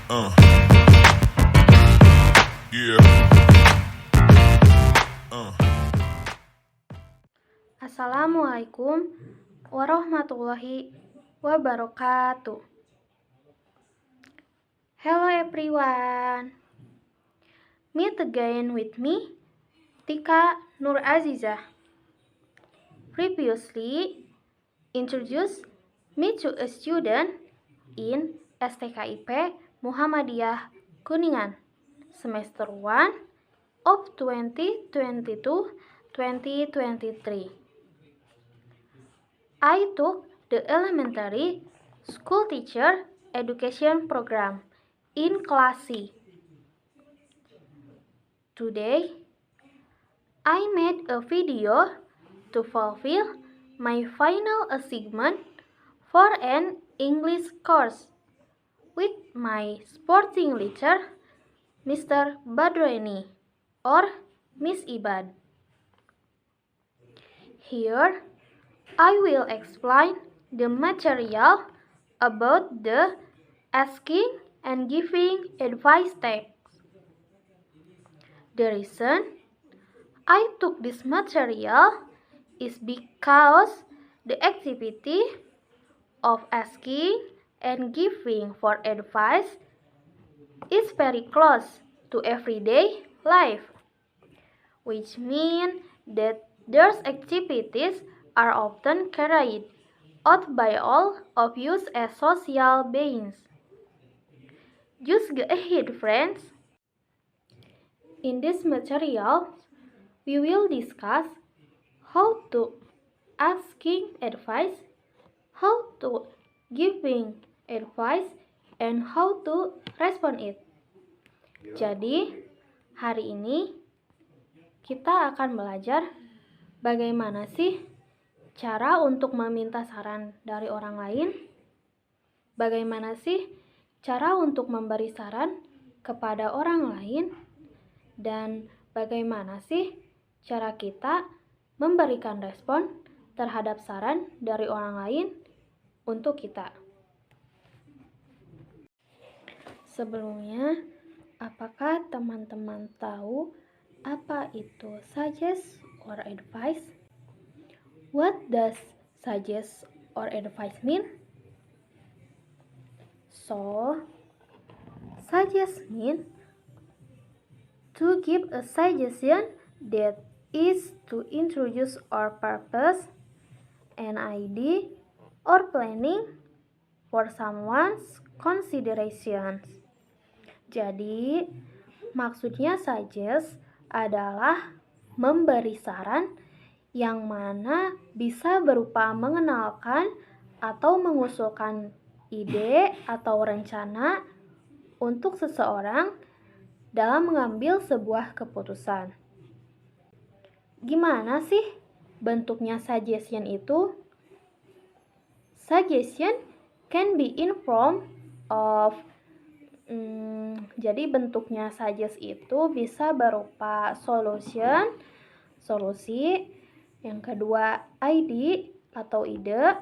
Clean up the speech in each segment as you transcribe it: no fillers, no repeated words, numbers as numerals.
Uh. Yeah. Assalamualaikum warahmatullahi wabarakatuh. Hello everyone. Meet again with me, Tika Nur Azizah. Previously introduced me to a student in STKIP Muhammadiyah Kuningan, semester 1 of 2022-2023. I took the elementary school teacher education program in class C. Today, I made a video to fulfill my final assignment for an English course with my sporting teacher, Mr. Badroeni or Miss Ibad. Here, I will explain the material about the asking and giving advice text. The reason I took this material is because the activity of asking and giving for advice is very close to everyday life, which means that those activities are often carried out by all of us as social beings. Just go ahead, friends. In this material, we will discuss how to asking advice, how to giving advice, and how to respond it. Jadi, hari ini kita akan belajar bagaimana sih cara untuk meminta saran dari orang lain, bagaimana sih cara untuk memberi saran kepada orang lain, dan bagaimana sih cara kita memberikan respon terhadap saran dari orang lain untuk kita. Sebelumnya, apakah teman-teman tahu apa itu suggest or advice? What does suggest or advice mean? So, suggest means to give a suggestion that is to introduce or purpose, an idea, or planning for someone's considerations. Jadi, maksudnya suggest adalah memberi saran yang mana bisa berupa mengenalkan atau mengusulkan ide atau rencana untuk seseorang dalam mengambil sebuah keputusan. Gimana sih bentuknya suggestion itu? Suggestion can be in form of jadi bentuknya suggest itu bisa berupa solusi, yang kedua ide atau ide,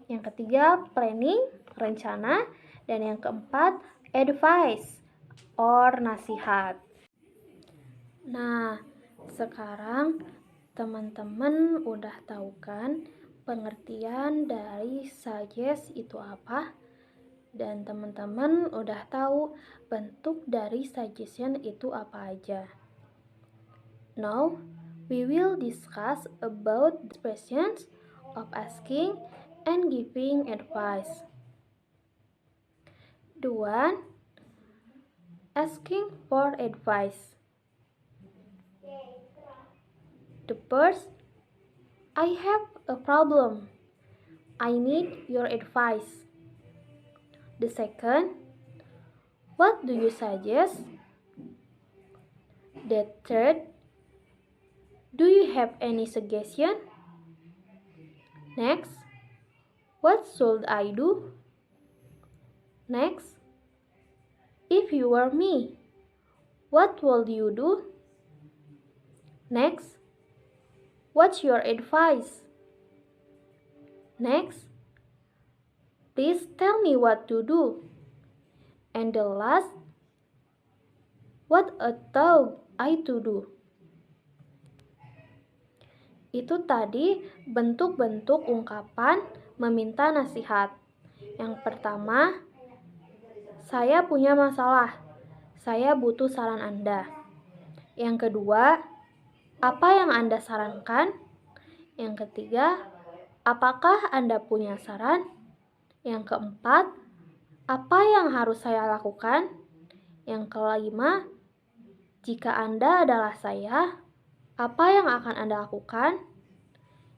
yang ketiga planning, rencana, dan yang keempat advice or nasihat. Nah, sekarang teman-teman udah tahu kan pengertian dari suggest itu apa? Dan teman-teman udah tahu bentuk dari suggestion itu apa aja. Now, we will discuss about the questions of asking and giving advice. 1. Asking for advice. The first, I have a problem. I need your advice. The second, what do you suggest? The third, do you have any suggestion? Next, what should I do? Next, if you were me, what would you do? Next, what's your advice? Next, please tell me what to do. And the last, what ought I to do? Itu tadi bentuk-bentuk ungkapan meminta nasihat. Yang pertama, saya punya masalah. Saya butuh saran Anda. Yang kedua, apa yang Anda sarankan? Yang ketiga, apakah Anda punya saran? Yang keempat, apa yang harus saya lakukan? Yang kelima, jika Anda adalah saya, apa yang akan Anda lakukan?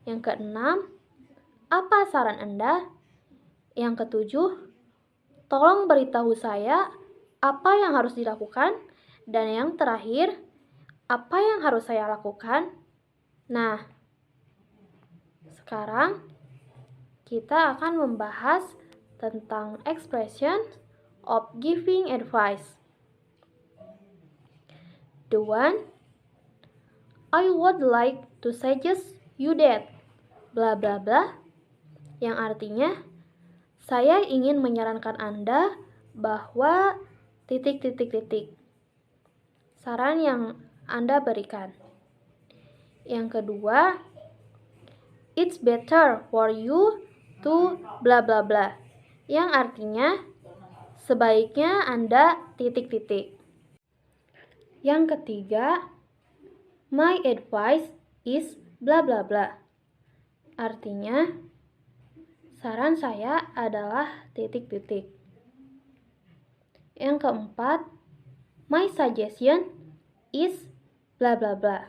Yang keenam, apa saran Anda? Yang ketujuh, tolong beritahu saya apa yang harus dilakukan. Dan yang terakhir, apa yang harus saya lakukan? Nah, sekarang kita akan membahas tentang expression of giving advice. The one, I would like to suggest you that bla bla bla, yang artinya saya ingin menyarankan Anda bahwa titik-titik-titik. Saran yang Anda berikan. Yang kedua, it's better for you to bla bla bla, yang artinya sebaiknya Anda titik-titik. Yang ketiga, my advice is bla bla bla. Artinya, saran saya adalah titik-titik. Yang keempat, my suggestion is bla bla bla.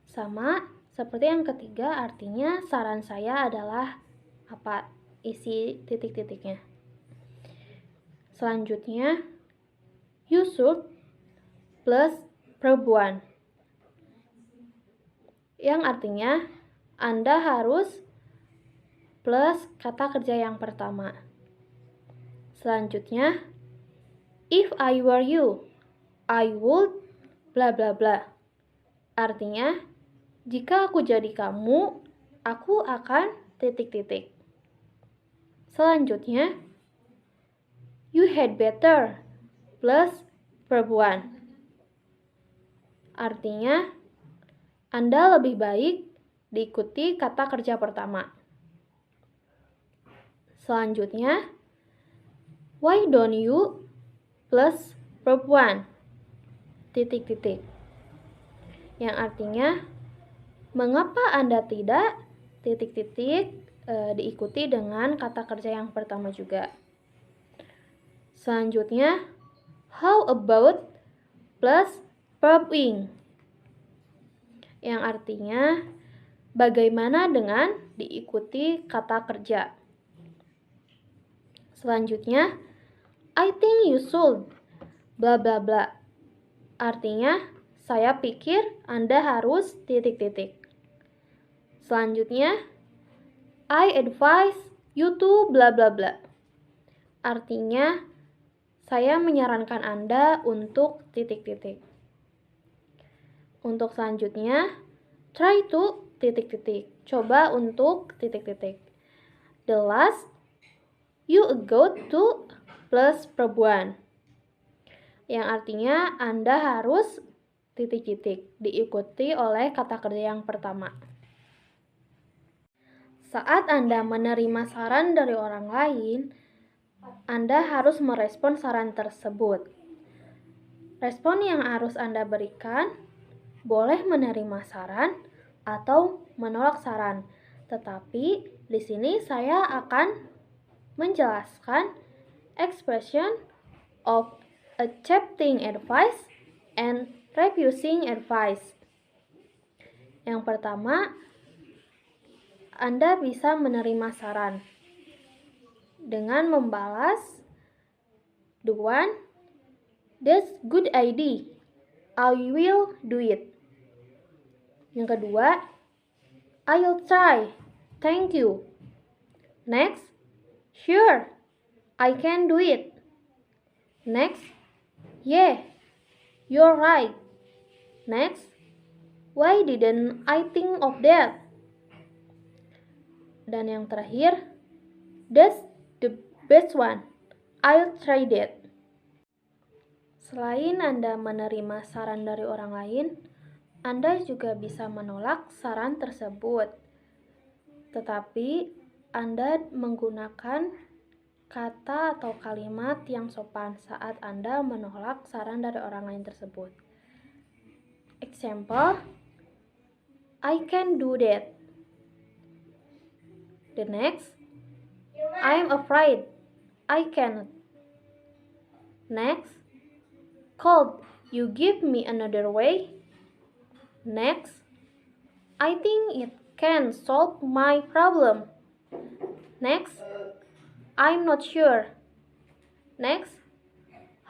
Sama seperti yang ketiga, artinya saran saya adalah apa isi titik-titiknya. Selanjutnya, you should plus verb one, yang artinya Anda harus plus kata kerja yang pertama. Selanjutnya, if I were you, I would bla bla bla. Artinya, jika aku jadi kamu, aku akan titik-titik. Selanjutnya, you had better plus verb one. Artinya, Anda lebih baik diikuti kata kerja pertama. Selanjutnya, why don't you plus verb one, titik-titik. Yang artinya, mengapa Anda tidak titik-titik diikuti dengan kata kerja yang pertama juga. Selanjutnya, how about plus verb ing, yang artinya bagaimana dengan diikuti kata kerja. Selanjutnya, I think you should bla bla bla. Artinya, saya pikir Anda harus titik-titik. Selanjutnya, I advise you to bla bla bla. Artinya, saya menyarankan Anda untuk titik-titik. Untuk selanjutnya, try to titik-titik. Coba untuk titik-titik. The last, you go to plus verb one, yang artinya Anda harus titik-titik diikuti oleh kata kerja yang pertama. Saat Anda menerima saran dari orang lain, Anda harus merespon saran tersebut. Respon yang harus Anda berikan boleh menerima saran atau menolak saran. Tetapi di sini saya akan menjelaskan expression of accepting advice and refusing advice. Yang pertama, Anda bisa menerima saran dengan membalas the one, that's good idea, I will do it. Yang kedua, I'll try, thank you. Next, sure, I can do it. Next, yeah, you're right. Next, why didn't I think of that? Dan yang terakhir, that's the best one, I'll try that. Selain Anda menerima saran dari orang lain, Anda juga bisa menolak saran tersebut. Tetapi Anda menggunakan kata atau kalimat yang sopan saat Anda menolak saran dari orang lain tersebut. Example, I can do that. The next, I'm afraid I cannot. Next, could you give me another way? Next, I think it can solve my problem. Next, I'm not sure. Next,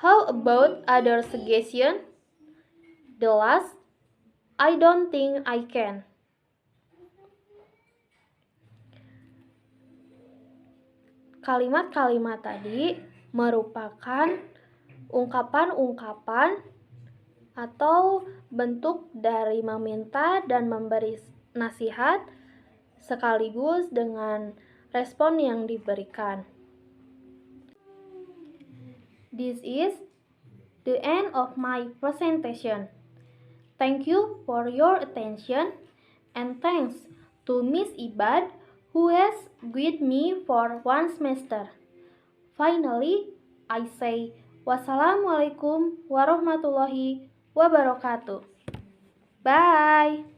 how about other suggestion? The last, I don't think I can. Kalimat-kalimat tadi merupakan ungkapan-ungkapan atau bentuk dari meminta dan memberi nasihat sekaligus dengan respon yang diberikan. This is the end of my presentation. Thank you for your attention and thanks to Miss Ibad who has guided me for one semester. Finally, I say wassalamualaikum warahmatullahi wabarakatuh. Bye.